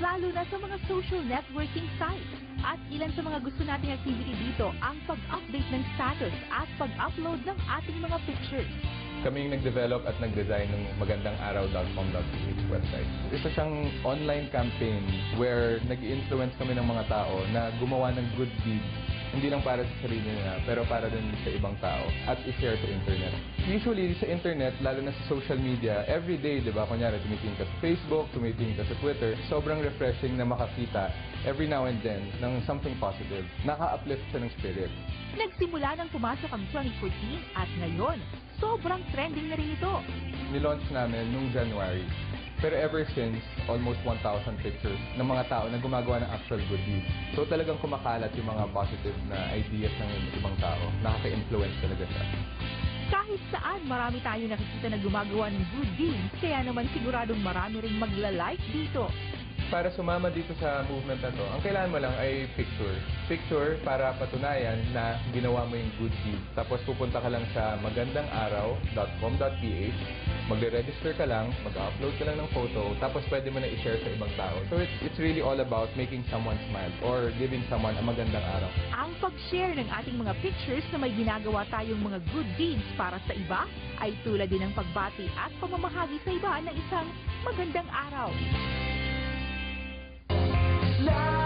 lalo na sa mga social networking sites. At ilan sa mga gusto nating activity dito ang pag-update ng status at pag-upload ng ating mga pictures. Kami yung nag-develop at nag-design ng magandangaraw.com.ph website. Isa siyang online campaign where nag-i-influence kami ng mga tao na gumawa ng good deeds. Hindi lang para sa sarili nila, pero para din sa ibang tao at i-share sa internet. Usually sa internet, lalo na sa social media, every day, di ba? Kunyari, tumitingin ka sa Facebook, tumitingin ka sa Twitter, sobrang refreshing na makakita every now and then ng something positive. Naka-uplift siya ng spirit. Nagsimula nang pumasok ang 2014 at ngayon, sobrang trending na rin ito. Nilaunch namin noong January. Pero ever since, almost 1,000 pictures ng mga tao na gumagawa ng actual good deeds. So talagang kumakalat yung mga positive na ideas ng ibang tao. Nakaka-influence talaga siya. Kahit saan, marami tayo nakikita na gumagawa ng good deeds, kaya naman siguradong marami ring magla-like dito. Para sumama dito sa movement na to, ang kailangan mo lang ay picture. Picture para patunayan na ginawa mo yung good deed. Tapos pupunta ka lang sa magandangaraw.com.ph, magre-register ka lang, mag-upload ka lang ng photo, tapos pwede mo na i-share sa ibang tao. So it's really all about making someone smile or giving someone a magandang araw. Ang pag-share ng ating mga pictures na may ginagawa tayong mga good deeds para sa iba ay tulad din ng pagbati at pamamahagi sa iba ng isang magandang araw. Love.